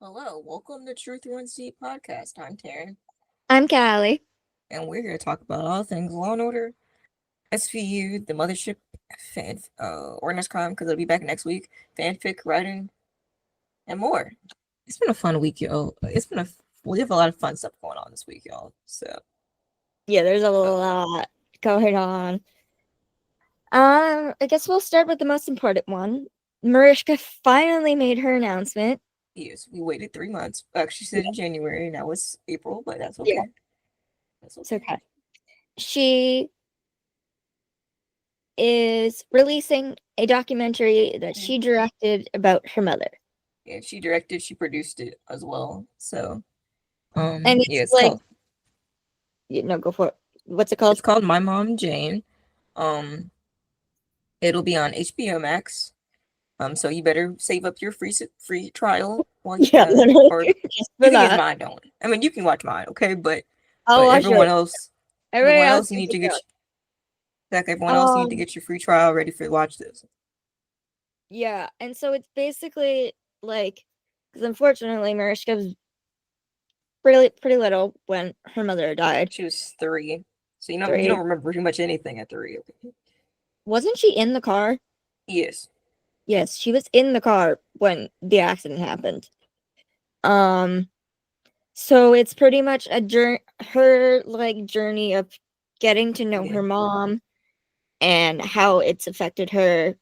Hello, welcome to Truth Runs Deep podcast. I'm Terryn, I'm Kalli. and we're here to talk about all things Law and Order, SVU, the mothership, organized crime because it'll be back next week, fanfic writing, and more. It's been a fun week, y'all. We have a lot of fun stuff going on this week, y'all. So, Yeah, there's a uh, lot going on. I guess we'll start with the most important one. Mariska finally made her announcement. yes, we waited 3 months. Actually, she said in January. Now it's April, but that's Yeah, okay. That's it's okay. okay. She is releasing a documentary that Mm. she directed about her mother. Yeah, she directed, she produced it as well. So, And yeah, it's like, go for it. What's it called? it's called My Mom Jane. Um, It'll be on HBO Max. So you better save up your free trial while you Yeah, got it, literally, or just you for can use that. mine. Don't. I mean, you can watch mine, okay? But I'll but watch it. Everybody everyone else else, you can need to keep get going. like everyone else, you need to Um, get your free trial ready for watch this. yeah, and so it's basically like, because unfortunately, Mariska was pretty little when her mother died. She was 3, so you don't 3. remember pretty much anything at 3. Okay? Wasn't she in the car? Yes. Yes, she was in the car when the accident happened. Um, so it's pretty much a her like journey of getting to know Yeah. her mom and how it's affected her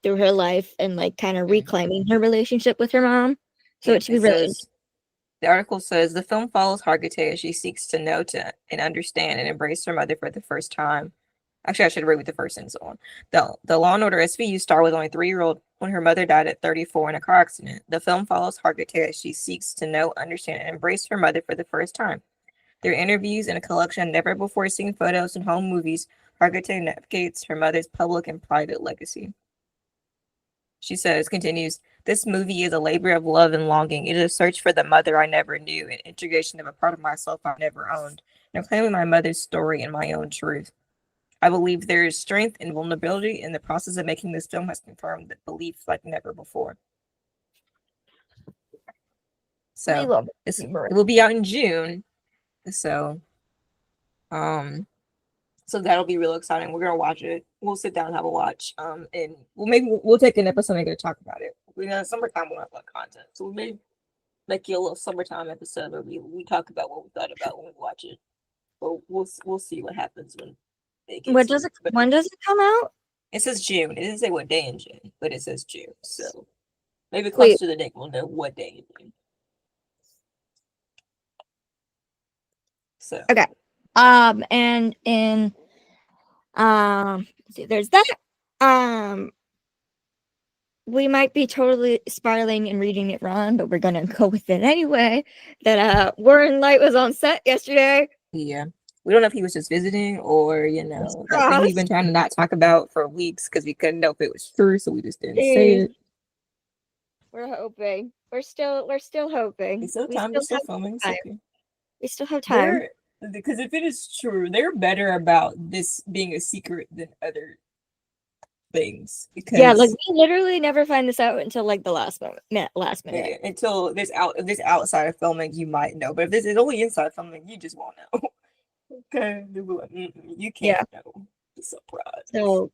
through her life and like kind of Mm. reclaiming her relationship with her mom. So Yeah. it should be really The article says the film follows Hargitay as she seeks to know to and understand and embrace her mother for the first time. Actually, I should read with the first sentence on. The Law and Order SVU star was only 3-year-old when her mother died at 34 in a car accident. The film follows Hargitay as she seeks to know, understand, and embrace her mother for the first time. Through interviews and a collection of never before seen photos and home movies, Hargitay navigates her mother's public and private legacy. She continues, this movie is a labor of love and longing. It is a search for the mother I never knew, an integration of a part of myself I never owned, and claiming my mother's story and my own truth. I believe there is strength and vulnerability in the process of making this film has confirmed that belief like never before. we So love it it. will be out in June. So um so that'll be real exciting. We're gonna watch it. We'll sit down and have a watch. And we'll take an episode and talk about it. We know summertime we'll have a lot of content. So we may make you a little summertime episode where we talk about what we thought about when we watch it. But we'll see what happens when it gets What here. does it But when does it come out? it says June. It doesn't say what day in June, but it says June. So maybe close Wait, to the date we'll know what day in June. So okay. And in let's see, there's that. Um, we might be totally spiraling and reading it wrong, but we're gonna go with it anyway. That Warren Light was on set yesterday. yeah. We don't know if he was just visiting or, that thing we've Cross. been trying to not talk about for weeks because we couldn't know if it was true, so we just didn't say Eh, it. we're hoping. We're still hoping. It's still We time. still They're still have filming. It's time. okay. We still have time. They're because if it is true, they're better about this being a secret than other things Yeah, like because we literally never find this out until like the last moment. Last minute. until this outside of filming, you might know. But if this is only inside filming, you just won't know. Okay, they'll be like, you can't Yeah. know. It's a surprise. So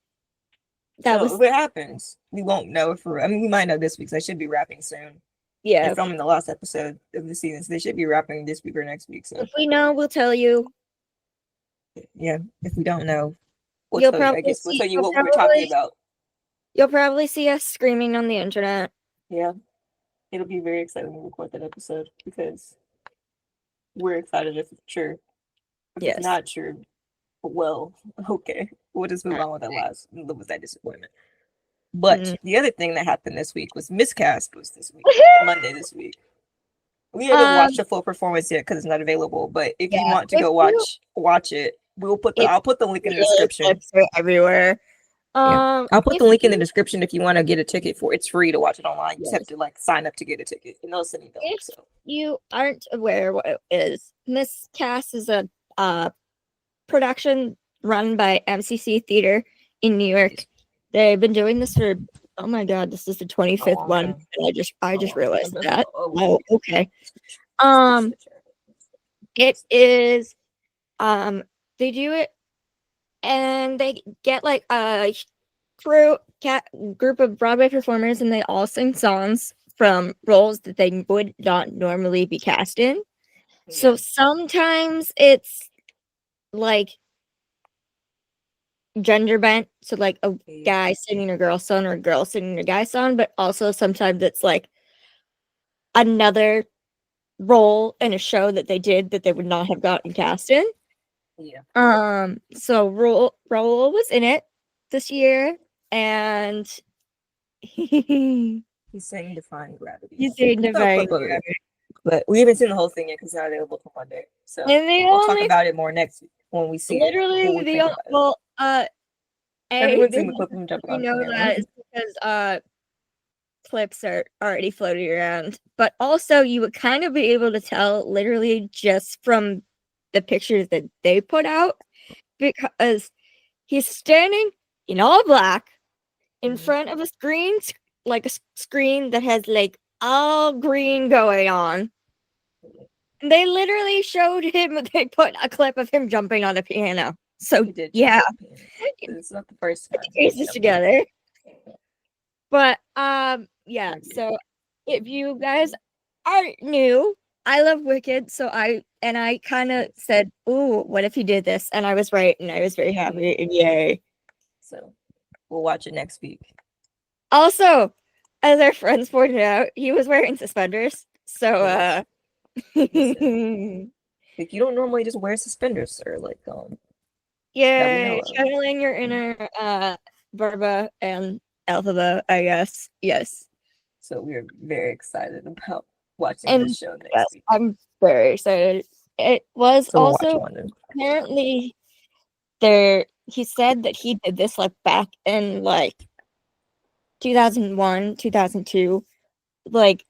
that So was if it happens, we won't know for. I mean, we might know this week. So they should be wrapping soon. They're yeah. filming the last episode of the season, so they should be wrapping this week or next week. So If we know, we'll tell you. yeah, if we don't know, we'll You'll tell you. I probably guess we'll see. tell you what we were talking about. You'll probably see us screaming on the internet. Yeah, it'll be very exciting to record that episode because we're excited if it's true. If it's Yes. not true, well, okay, we'll just move on with that disappointment. But Mm. the other thing that happened this week was Miscast was this week, Monday this week. We haven't um. watched the full performance yet because it's not available. But if you Yeah. want to If go you, watch it, it's I'll put the link in the really description. clips are everywhere. Yeah, I'll put If the link in the you, description if you want to get a ticket for. It's free to watch it online. You just have yes, to sign up to get a ticket, and they'll send you the link. if So you aren't aware what it is, Miscast is a production run by MCC Theater in New York. yes. They've been doing this for Oh my god, this is the 25th one. time. And I just realized time. that. Oh, Oh, okay. switch It is they do it and they get like a group of Broadway performers and they all sing songs from roles that they would not normally be cast in. So sometimes it's like gender bent, so like a guy singing a girl song or a girl singing a guy song, but also sometimes it's like another role in a show that they did that they would not have gotten cast in. So Raul was in it this year, and He's saying Defying Gravity. He's saying Defying Gravity. But we haven't seen the whole thing yet because it's not available till Monday. So we'll talk about it more next week when we see literally it. Everyone's seen the clip of him jumping on the piano. That is because clips are already floating around, but also you would kind of be able to tell literally just from the pictures that they put out, because he's standing in all black in front of a screen, like a screen that has like all green going on. And they literally showed him, they put a clip of him jumping on a piano. So yeah, it's not the first time. Pieces together. But yeah, so if you guys aren't new, I love Wicked, so I kind of said, "Ooh, what if he did this?" And I was right, and I was very happy, and yay! So we'll watch it next week. Also, as our friends pointed out, he was wearing suspenders, so like you don't normally just wear suspenders, sir. Like yeah, channeling your inner Barba and Alphaba, I guess. Yes. So we're very excited about watching this show next week. I'm very excited. It was also apparently there. He said that he did this like back in like 2001, 2002, like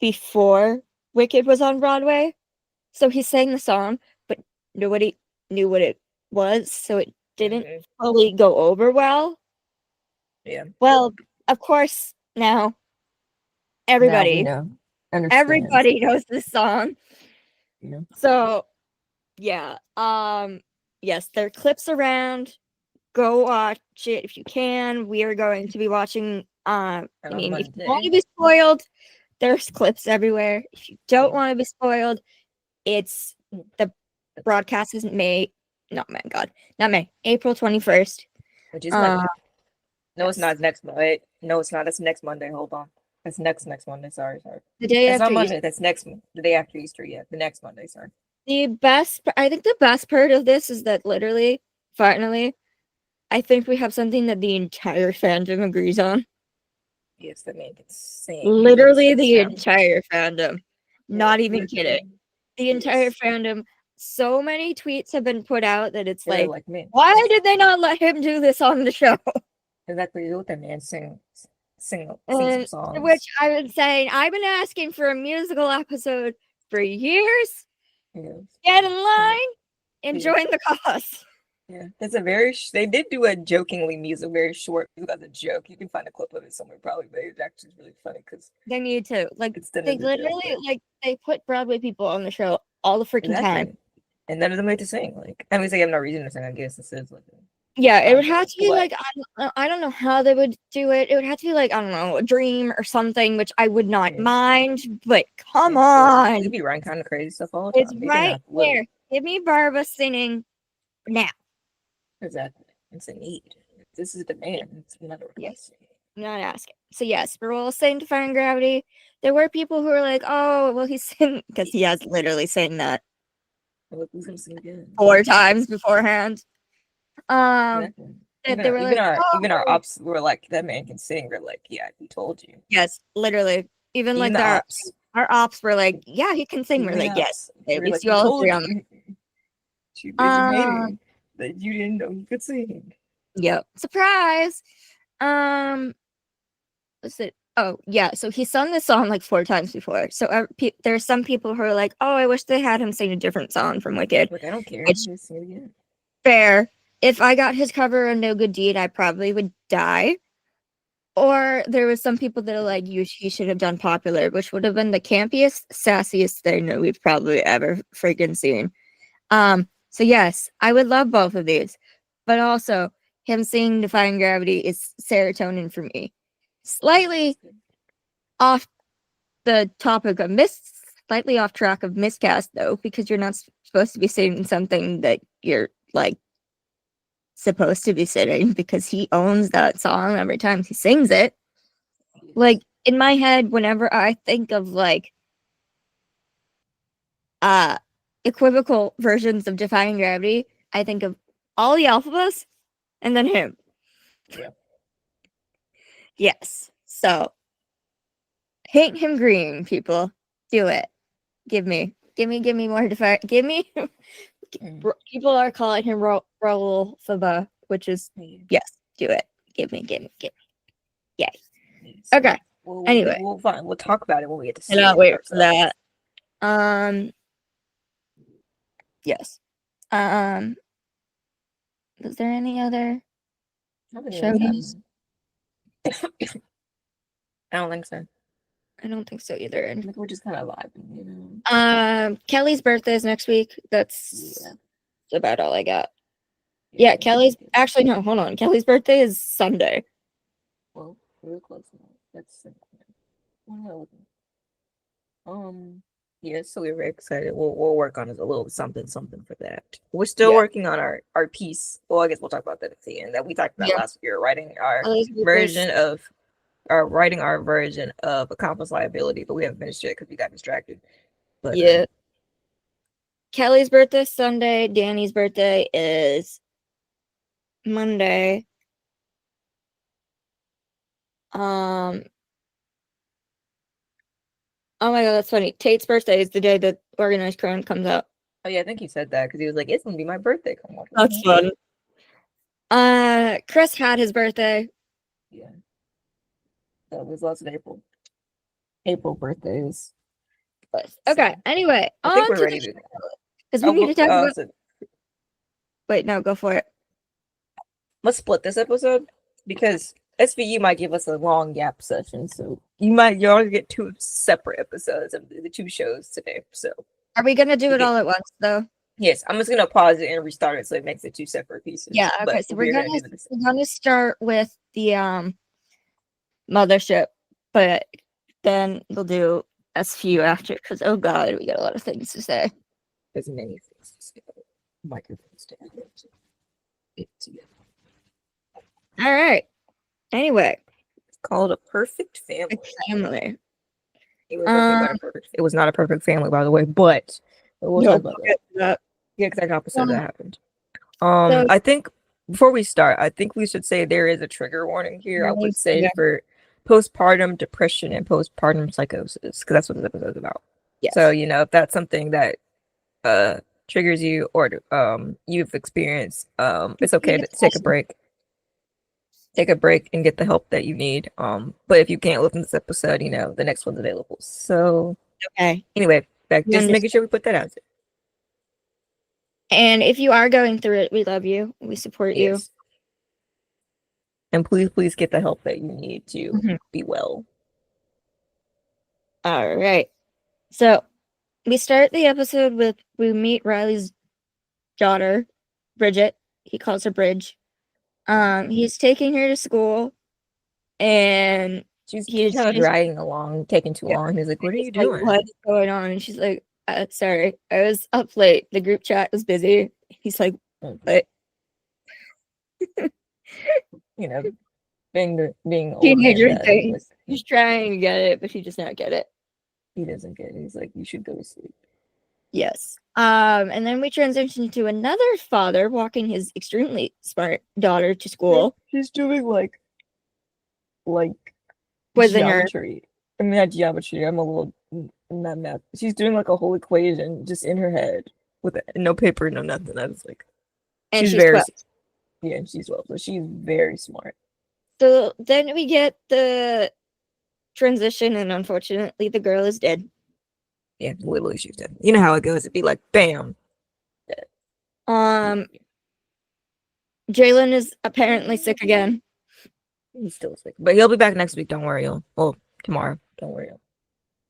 before Wicked was on Broadway. So he sang the song, but nobody knew what it was, so it didn't fully go over well. Yeah. Well, of course, now everybody knows this song. Yeah. So, yeah. Yes, there are clips around. Go watch it if you can. We are going to be watching. I mean, if you want to be spoiled, there's clips everywhere. If you don't want to be spoiled, it's the broadcast is April 21st. Which is Monday. No, it's not next Monday. No, it's not. That's next Monday. Hold on. That's next Monday. Sorry. The day after Monday. Easter. That's the day after Easter. Yeah, the next Monday. Sorry. I think the best part of this is that literally, finally, I think we have something that the entire fandom agrees on. Yes, that man can sing. Literally the entire fandom. Not even kidding. The entire fandom. So many tweets have been put out that it's like why did they not let him do this on the show? Exactly, let that man sing some songs. Which I've been saying, I've been asking for a musical episode for years. Yes. Get in line and join the cause. Yeah, that's they did do a jokingly music, very short. As a joke, you can find a clip of it somewhere probably, but it's actually really funny because they need to they literally they put Broadway people on the show all the freaking time, and none of them like to sing. Like I mean, they have no reason to sing. I guess this is like. Yeah, it would have to be like I don't know how they would do it. It would have to be like I don't know, a dream or something, which I would not mind. But come on, it'd be right kind of crazy stuff all the time. It's right there. Give me Barba singing now. Exactly, it's a need. This is a demand. It's not a request. Yes, not asking. So yes, we're all saying Defying Gravity. There were people who were like, "Oh, well, he's singing," because he has literally sang that 4 times beforehand. Even our ops were like, that man can sing. We're like, yeah, he told you. Yes, literally. Even like our ops were like, yeah, he can sing. We're like, yes. At least you all agree on that. Too busy hating that you didn't know he could sing. Yep. Surprise. What's it? Oh yeah. So he sung this song like 4 times before. So there's some people who are like, oh, I wish they had him sing a different song from Wicked. Like I don't care. Fair. If I got his cover of No Good Deed, I probably would die. Or there was some people that are like, he should have done popular, which would have been the campiest, sassiest thing that we've probably ever freaking seen. So yes, I would love both of these, but also him singing Defying Gravity is serotonin for me. Slightly off the topic of slightly off track of Miscast though, because you're not supposed to be singing something that you're like supposed to be singing, because he owns that song every time he sings it. Like in my head, whenever I think of like equivocal versions of Defying Gravity, I think of all the alphabets and then him. Yeah. Yes. So paint him green, people. Do it. Give me more Defying. Give me. People are calling him Raul Faba, which is yes. Do it. Give me. Yay. Okay. Anyway, we'll talk about it when we get to see I cannot it wait for ourselves. that. Yes. Was there any other shows? I don't think so. I don't think so either. I think we're just kind of vibing, you know. Kelly's birthday is next week. That's about all I got. Yeah, Kelly's actually no, hold on. Kelly's birthday is Sunday. Well, we're close enough. That's yeah, so we're very excited. We'll work on a little something for that. We're still working on our piece. Well, I guess we'll talk about that at the end that we talked about last year, writing our version of accomplice liability, but we haven't finished yet because we got distracted. But yeah. Kelly's birthday is Sunday. Danny's birthday is Monday. Oh my god, that's funny. Tate's birthday is the day that Organized Crime comes out. Oh yeah, I think he said that because he was like, "It's gonna be my birthday." Come on. That's fun. Chris had his birthday. Yeah. That was last April. April birthdays. Okay. Anyway, I think we're ready to because we need to talk about. Wait, no, go for it. Let's split this episode because SVU might give us a long gap session, so you'll get 2 separate episodes of the 2 shows today. So are we gonna do it all at once though? Yes, I'm just gonna pause it and restart it so it makes it 2 separate pieces. Yeah, okay. So we're gonna start with the mothership, but then we'll do SVU after because oh god, we got a lot of things to say. There's many things to say. Microphones to it together. All right. Anyway, it's called A Perfect Family. It was not a perfect family, by the way, but we'll talk about that. The exact opposite that happened. So, I think before we start, I think we should say there is a trigger warning here. I would say for postpartum depression and postpartum psychosis, because that's what this episode is about. Yes. So, if that's something that triggers you or you've experienced, it's okay to take a break. Take a break and get the help that you need. But if you can't listen to this episode, the next one's available. So okay. Anyway, just making sure we put that out there. And if you are going through it, we love you. We support you. And please get the help that you need to be well. All right. So we start the episode with we meet Riley's daughter, Bridget. He calls her Bridge. He's taking her to school, and he's kind of dragging along, taking too long. He's like, "What are you doing? What's going on?" And she's like, "Sorry, I was up late. The group chat was busy." He's like, "What?" Being teenager thing. He's trying to get it, but he does not get it. He doesn't get it. He's like, "You should go to sleep." Yes. And then we transition to another father walking his extremely smart daughter to school. She's doing like geometry. I mean, not geometry. I'm a little not math. She's doing like a whole equation just in her head with no paper, no nothing. I was like, and she's very 12. Yeah, and she's 12, so she's very smart. So then we get the transition, and unfortunately, the girl is dead. Yeah, literally she's dead. You know how it goes. It'd be like, bam. Dead. Jalen is apparently sick again. He's still sick, but he'll be back next week. Don't worry. Well, tomorrow. Don't worry.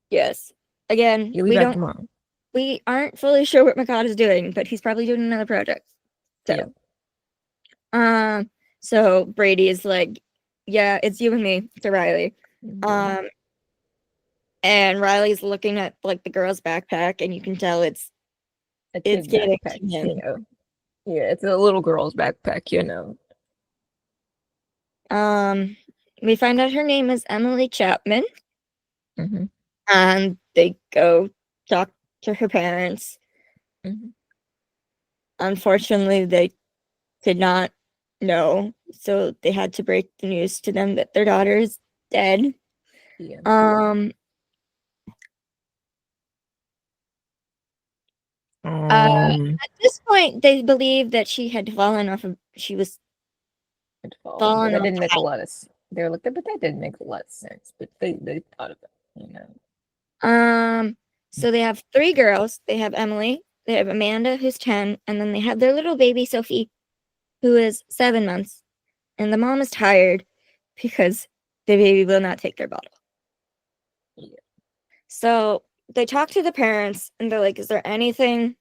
Yes. Again, He'll be back tomorrow. We aren't fully sure what Mikata's doing, but he's probably doing another project. So, yeah. So Brady is like, yeah, it's you and me to Riley. Mm-hmm. And Riley's looking at like the girl's backpack, and you can tell it's getting backpack, to him. Yeah, it's a little girl's backpack, We find out her name is Emily Chapman. Mm-hmm. And they go talk to her parents. Mm-hmm. Unfortunately, they did not know, so they had to break the news to them that their daughter is dead. Yeah. At this point, they believe that she had fallen off of. She was fallen. That didn't make a lot of. They were like, but that didn't make a lot of sense. But they thought of it, So they have 3 girls. They have Emily. They have Amanda, who's 10, and then they have their little baby Sophie, who is 7 months. And the mom is tired because the baby will not take their bottle. Yeah. So they talk to the parents, and they're like, is there anything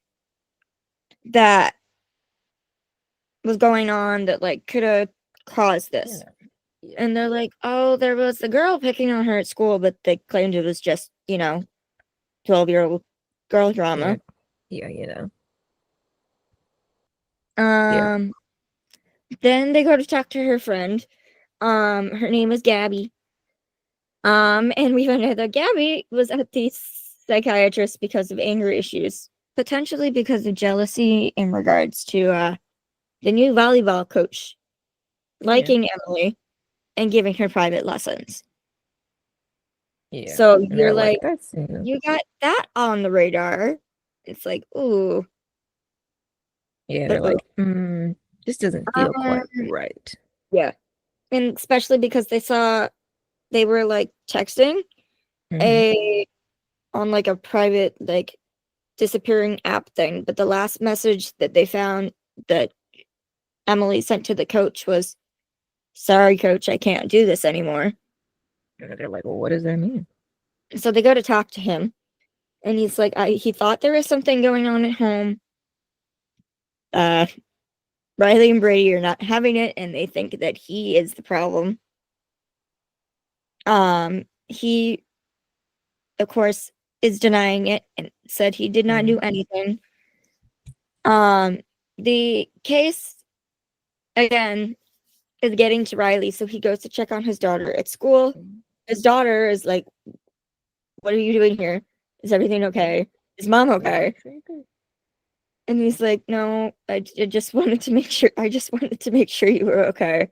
that was going on that like could have caused this? Yeah. And they're like, oh, there was the girl picking on her at school, but they claimed it was just 12-year-old girl drama. Yeah. Then they go to talk to her friend. Her name is Gabby. And we found out that Gabby was at the psychiatrist because of anger issues, potentially because of jealousy in regards to the new volleyball coach liking Emily and giving her private lessons. Yeah. So you're like, that's, you got that on the radar. It's like, ooh. Yeah, they're like, this doesn't feel quite right. Yeah. And especially because they were like texting on like a private like disappearing app thing, but the last message that they found that Emily sent to the coach was, sorry coach, I can't do this anymore. And they're like, well, what does that mean? So they go to talk to him, and he's like, he thought there was something going on at home. Riley and Brady are not having it, and they think that he is the problem. He, of course, is denying it and said he did not do anything. The case, again, is getting to Riley, so he goes to check on his daughter at school. His daughter is like, what are you doing here? Is everything okay? Is mom okay? And he's like, no, I just wanted to make sure. I just wanted to make sure you were okay.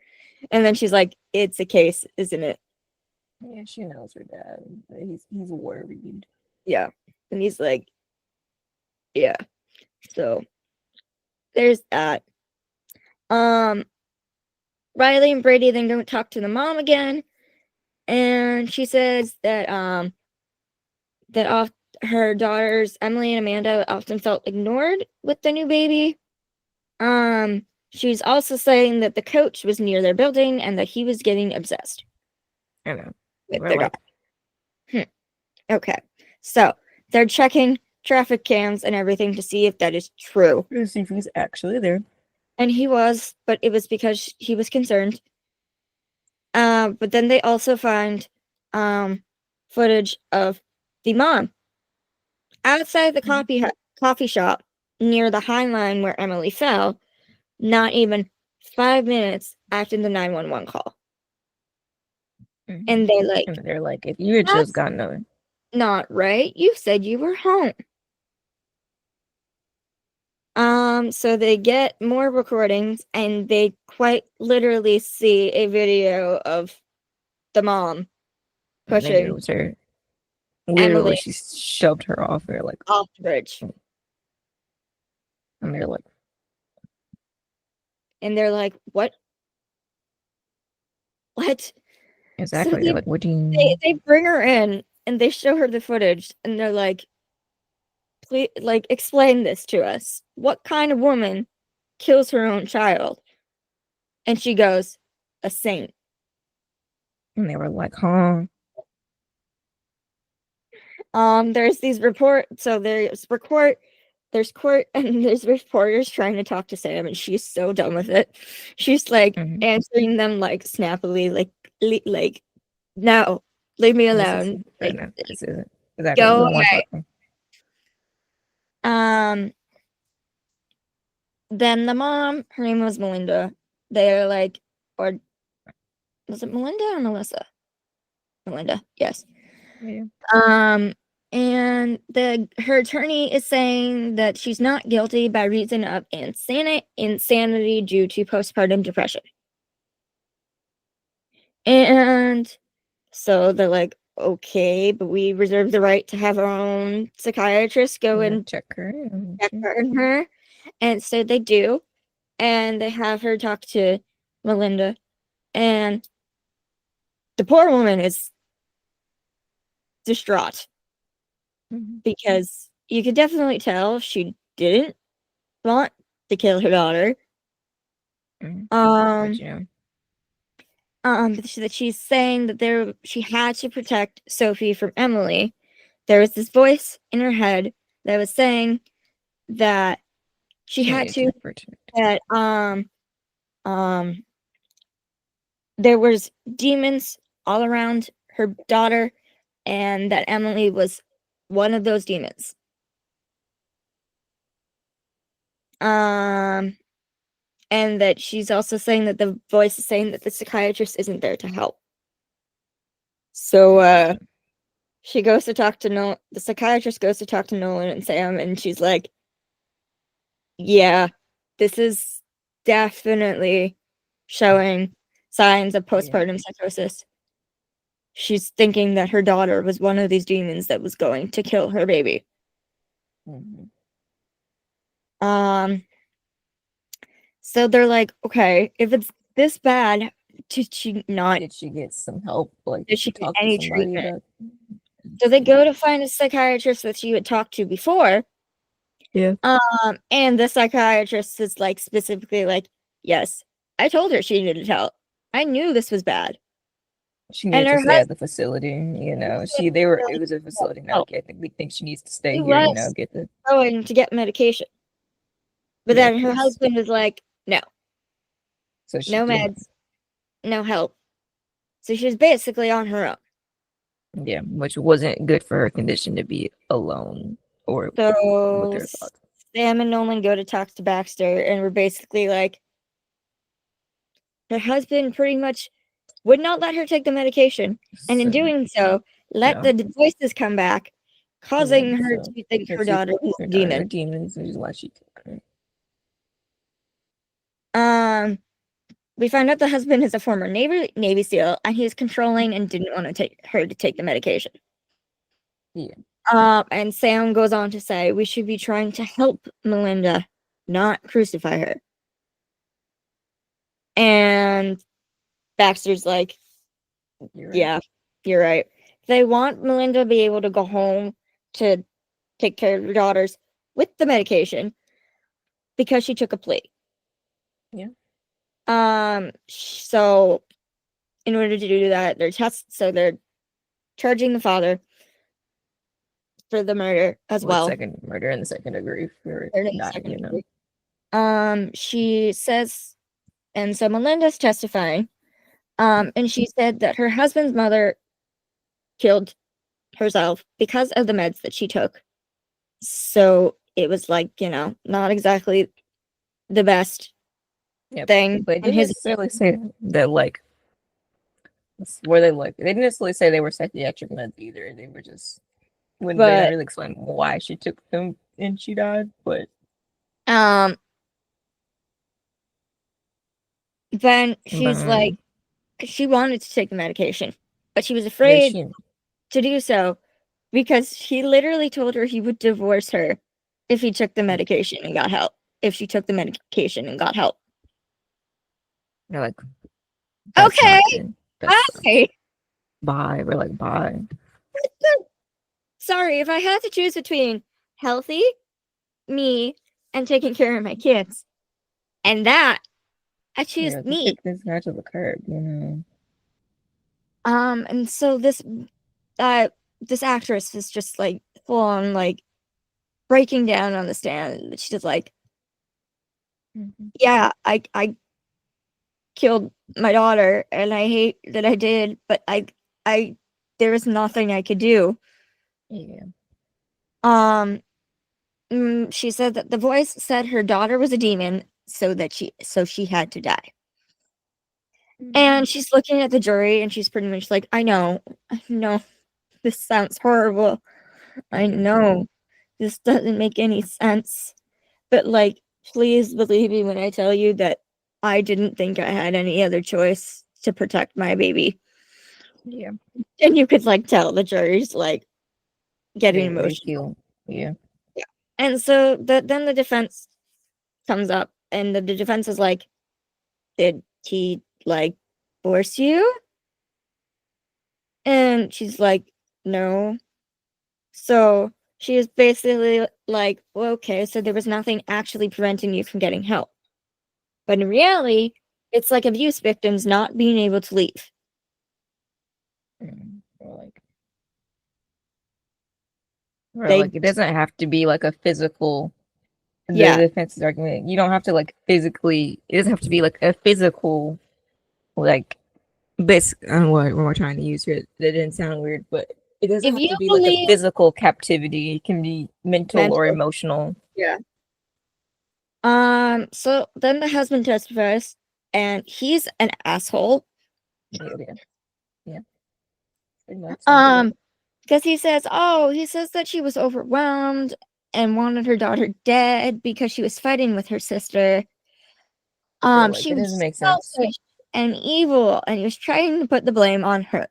And then she's like, it's a case, isn't it? Yeah, she knows her dad. He's worried. Yeah. And he's like, yeah. So there's that. Riley and Brady then go talk to the mom again, and she says that her daughters Emily and Amanda often felt ignored with the new baby. She's also saying that the coach was near their building and that he was getting obsessed. I know. With their daughter. Okay, so they're checking traffic cams and everything to see if that is true. To see if he's actually there. And he was, but it was because he was concerned. But then they also find footage of the mom outside the coffee shop near the High Line where Emily fell, not even 5 minutes after the 911 call. And they're like, if you had just gotten over. Not right. You said you were home. So they get more recordings, and they quite literally see a video of the mom pushing it was her. Literally, Emily, she shoved her off there, like off the bridge. And they're like, what? What? Exactly. So they're like, what do you they bring her in, and they show her the footage, and they're like, please, like, explain this to us. What kind of woman kills her own child? And she goes, a saint. And they were like, huh? There's these there's court and there's reporters trying to talk to Sam, and she's so done with it. She's like Mhm. answering them like snappily, like no, leave me This is alone. Like, no, this isn't exactly. We go don't want to away. talk to them. Then the mom, her name was Melinda. They're like, or was it Melinda or Melissa? Melinda, yes. Yeah. And her attorney is saying that she's not guilty by reason of insanity due to postpartum depression. And so they're like, okay, but we reserve the right to have our own psychiatrist go and check her. check her. And so they do. And they have her talk to Melinda. And the poor woman is distraught because you could definitely tell she didn't want to kill her daughter. But, you know. That she's saying that she had to protect Sophie from Emily. There was this voice in her head that was saying that she had to protect. that there was demons all around her daughter, and that Emily was one of those demons. And that she's also saying that the voice is saying that the psychiatrist isn't there to help. So she goes to talk to Nolan. The psychiatrist goes to talk to Nolan and Sam, and she's like, yeah, this is definitely showing signs of postpartum psychosis. She's thinking that her daughter was one of these demons that was going to kill her baby. So they're like, okay, if it's this bad, did she get some help? Like, did she get talk any to somebody treatment? about? So they go to find a psychiatrist that she had talked to before. Yeah. And the psychiatrist is like specifically like, yes, I told her she needed help. I knew this was bad. She needed to stay at the facility, you know. It was a facility. Now, I think we think she needs to stay here, you know, get the going to get medication. But then her husband was like, no. So no meds, no help. So she was basically on her own. Yeah, which wasn't good for her condition to be alone or with her thoughts. Sam and Nolan go to talk to Baxter, and we're basically like, her husband pretty much would not let her take the medication, and in doing so, let the voices come back, causing her to think her daughter was a demon. Demons, which is why she took her. We find out the husband is a former Navy SEAL, and he's controlling and didn't want to take her to take the medication. Yeah. And Sam goes on to say, we should be trying to help Melinda, not crucify her. And Baxter's like, yeah, you're right. They want Melinda to be able to go home to take care of her daughters with the medication because she took a plea. Yeah. So in order to do that, they're charging the father for the murder as well. Second murder in the second degree for she says, and so Melinda's testifying, and she said that her husband's mother killed herself because of the meds that she took. So it was like, not exactly the best thing. But they didn't necessarily say that, like, they didn't necessarily say they were psychiatric meds either. They were just they didn't really explain why she took them and she died. But then she's like, she wanted to take the medication, but she was afraid to do so because he literally told her he would divorce her if he took the medication and got help. If she took the medication and got help. They're like, okay, bye. Bye. We're like, bye. Sorry, if I had to choose between healthy, me, and taking care of my kids, and that, I choose me. Kick this guy to the curb, you And so this actress is just like full on like breaking down on the stand. She's like, yeah, I killed my daughter and I hate that I did, but I there was nothing I could do. Yeah. She said that the voice said her daughter was a demon, so she had to die. And she's looking at the jury and she's pretty much like, I know, this sounds horrible. I know this doesn't make any sense. But like, please believe me when I tell you that I didn't think I had any other choice to protect my baby. Yeah. And you could like tell the jury's like getting They emotional. feel, yeah. Yeah. And so then the defense comes up and the defense is like, did he like force you? And she's like, no. So she is basically like, well, okay, so there was nothing actually preventing you from getting help. But in reality, it's like abuse victims not being able to leave. Or They, like it doesn't have to be like a physical. The yeah, defense's argument. You don't have to like physically. It doesn't have to be like a physical, like this. I don't know what we're trying to use here. That didn't sound weird, but it doesn't if have you to be like a believe physical captivity. It can be mental or mental, emotional. yeah. So then the husband testifies, and he's an asshole. Yeah, yeah, yeah. Pretty much. Because he says that she was overwhelmed and wanted her daughter dead because she was fighting with her sister. Like She it doesn't was make sense. selfish and evil, and he was trying to put the blame on her.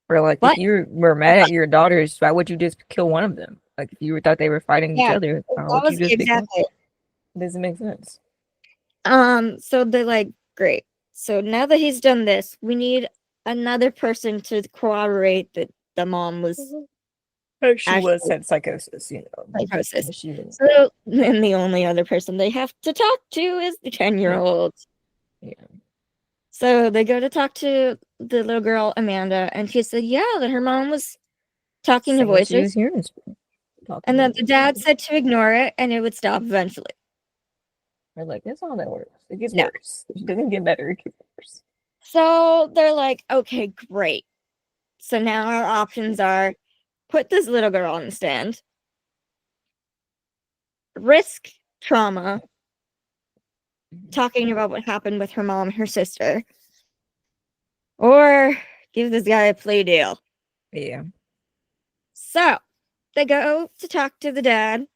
Or like if But you were mad at your daughters, why would you just kill one of them? Like if you thought they were fighting each yeah, other, why that would you was just pick one? exactly. It doesn't make sense. So they're like, great. So now that he's done this, we need another person to corroborate that the mom was She was actually had psychosis, psychosis. She was, So then the only other person they have to talk to is the 10-year-old. yeah. So they go to talk to the little girl, Amanda, and she said, yeah, that her mom was talking to Saying she was voices, hearing talking and to that the dad voices. said to ignore it and it would stop eventually. We're like, that's not how that works. It gets No. worse. It doesn't get better. It gets worse. So they're like, okay, great. So now our options are put this little girl on the stand, risk trauma, talking about what happened with her mom and her sister, or give this guy a plea deal. Yeah. So they go to talk to the dad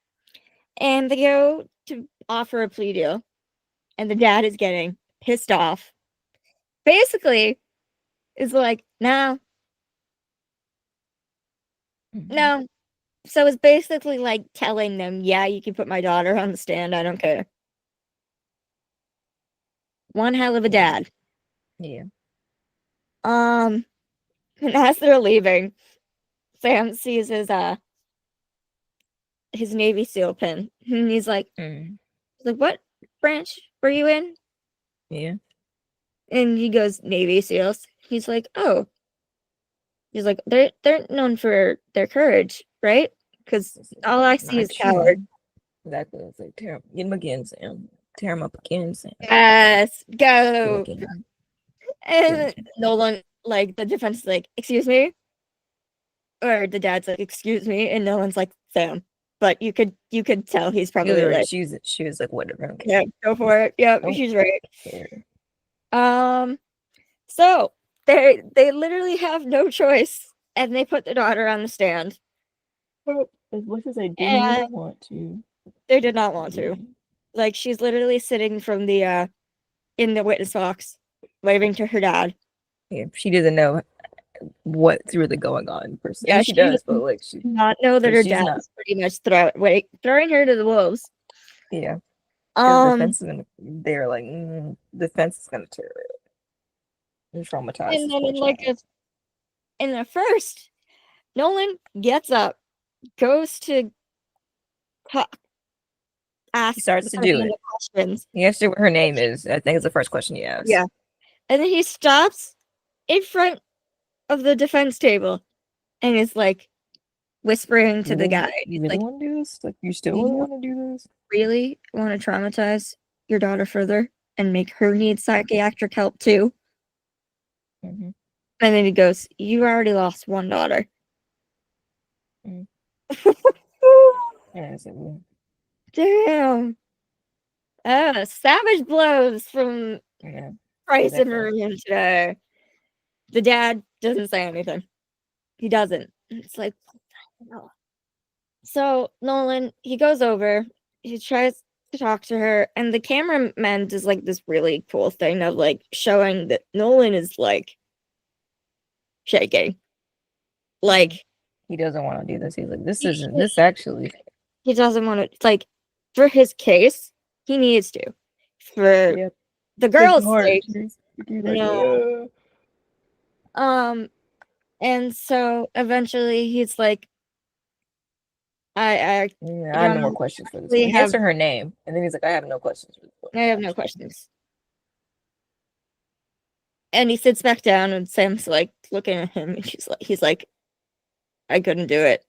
and they go to offer a plea deal, and the dad is getting pissed off. Basically, is like, no, no. So it's basically like telling them, yeah, you can put my daughter on the stand. I don't care. One hell of a dad. Yeah. And as they're leaving, Sam sees his Navy SEAL pin. And he's like, what branch were you in? Yeah. And he goes, Navy SEALs. He's like, oh. He's like, they're known for their courage, right? Because all I see is Not you. coward. Exactly. It's like tear him, get him again, Sam. Tear him up again, Sam. Yes, Go go. again. And Nolan, like, the defense is like, excuse me? Or the dad's like, excuse me, and Nolan's like, Sam. But you could tell he's probably like, She was like, whatever. Okay. yeah, go for it. Yeah, Don't she's right. care. So they literally have no choice, and they put the daughter on the stand. As much as I didn't want to, They did not want to. Like, she's literally sitting from the in the witness box, waving to her dad. Yeah, she doesn't know what's really going on per se. Yeah, She does, but like does not know that her she's dad not. is pretty much throwing her to the wolves. Yeah. The Um, fence is gonna. They're like, the fence is gonna tear it and traumatize and this then poor child. in the first, Nolan gets up, goes to ask He starts to do it. questions. He asks her what her name is. I think it's the first question he asks. Yeah, and then he stops in front of the defense table and is like whispering to the guy. You really Like, want to do this? Like, you still do you want to do this? really want to traumatize your daughter further and make her need psychiatric help too? Mm-hmm. And then he goes, "You already lost one daughter." Mm. Yeah, Damn. Savage blows from yeah. Price and Definitely. Maroon today. The dad doesn't say anything. He doesn't. It's like, no. So Nolan, he goes over, he tries to talk to her, and the cameraman does like this really cool thing of like showing that Nolan is like shaking. Like He doesn't want to do this. He's like, this he, isn't this actually. he doesn't want to like for his case, he needs to. For Yep. the Take girl's heart. sake, He's like, no. And so eventually he's like, I yeah, I have don't no more know. questions for this We one. He have answered her name, and then he's like, I have no questions for this one. I have no questions. And he sits back down and Sam's like looking at him and he's like, I couldn't do it.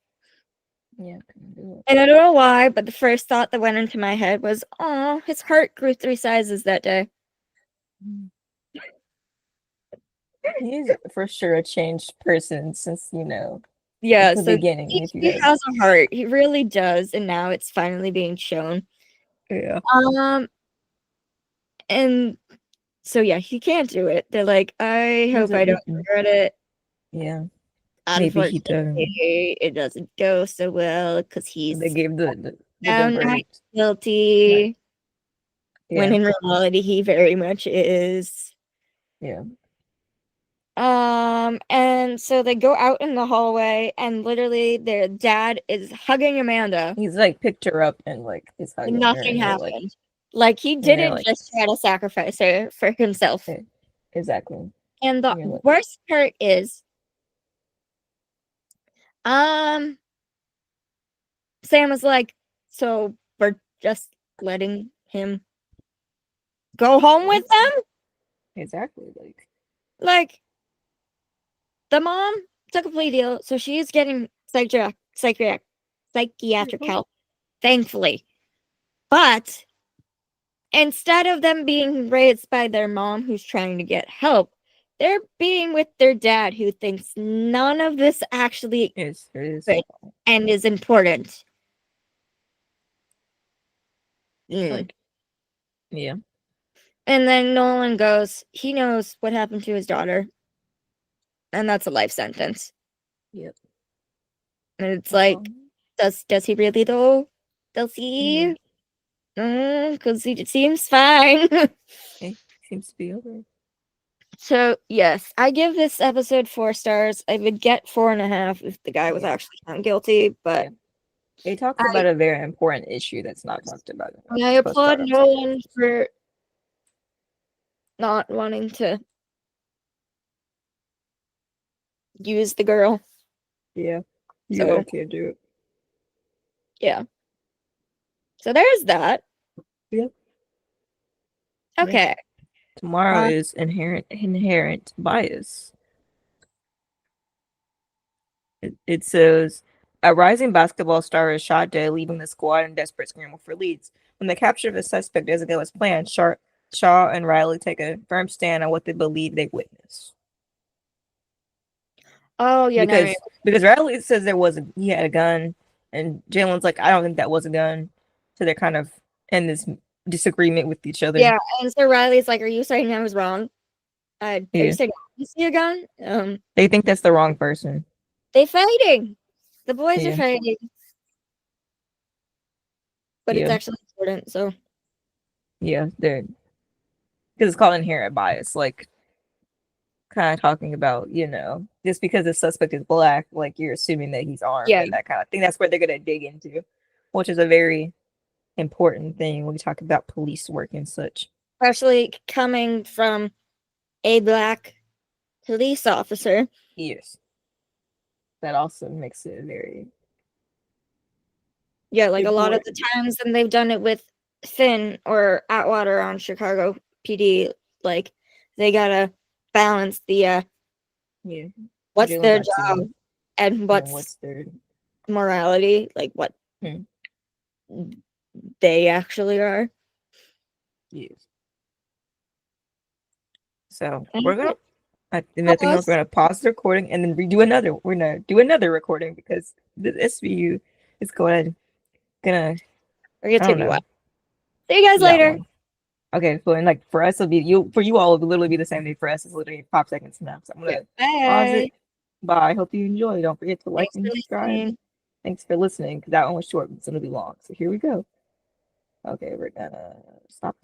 Yeah, couldn't do it. And I don't know why, but the first thought that went into my head was, oh, his heart grew 3 sizes that day. He's for sure a changed person since, Yeah, the so beginning, if you he had. has a heart. He really does, and now it's finally being shown. Yeah. And so yeah, he can't do it. They're like, I He's hope like, I don't "Mm-mm." regret it. Yeah. Maybe he doesn't. Unfortunately, it doesn't go so well because They he's gave the found not verdict. guilty. Right. When Yeah. in reality he very much is. Yeah. And so they go out in the hallway and literally their dad is hugging Amanda. He's like picked her up and like is And hugging her, nothing and they're like, happened. Like he and they're didn't like, just try to sacrifice her for himself. exactly. And the And you're like, worst part is, um, Sam was like, so we're just letting him go home with them? exactly. Like, the mom took a plea deal, so she's getting psychiatric help, thankfully. But instead of them being raised by their mom who's trying to get help, they're being with their dad who thinks none of this actually It is. and is important. Like, yeah. And then Nolan goes, he knows what happened to his daughter, and that's a life sentence. Yep. And it's like, does he really though? Does he? Because he seems fine. It seems to be over. So yes, I give this episode 4 stars. I would get 4.5 if the guy was actually found guilty, but It talks about a very important issue that's not talked about. I applaud Nolan for not wanting to use the girl. Yeah. So can't do it. yeah. So there's that. Yeah. Okay. Tomorrow is inherent bias. It says a rising basketball star is shot dead, leaving the squad in desperate scramble for leads. When the capture of the suspect doesn't go as planned, Shaw and Riley take a firm stand on what they believe they witnessed. Oh yeah, because Riley says he had a gun, and Jalen's like, I don't think that was a gun. So they're kind of in this disagreement with each other. Yeah, and so Riley's like, "Are you saying I was wrong? Are you saying I see a gun?" They think that's the wrong person. They fighting. The boys are fighting. But it's actually important, so yeah, they're because it's called inherent bias, like kind of talking about, just because the suspect is black, like you're assuming that he's armed and that kind of thing. That's where they're gonna dig into, which is a very important thing when we talk about police work and such. Especially coming from a black police officer. Yes. That also makes it very like a lot of the times, and they've done it with Finn or Atwater on Chicago PD, like they gotta balance the what's Jalen their got two. job and And what's what's their morality, like what Hmm. they actually are. Yes. So And we're gonna. I think nothing else. pause. We're gonna pause the recording and then redo another. We're gonna do another recording because the SVU is gonna. We're gonna I take don't a know while. See you guys that later. one. Okay, so and like for us, it'll be you. For you all, it'll literally be the same thing. For us, it's literally 5 seconds now. So I'm gonna pause Bye. it. Bye. Hope you enjoy. Don't forget to like Thanks and for subscribe. listening. Thanks for listening. Because that one was short, but it's gonna be long. So here we go. Okay, we're gonna stop.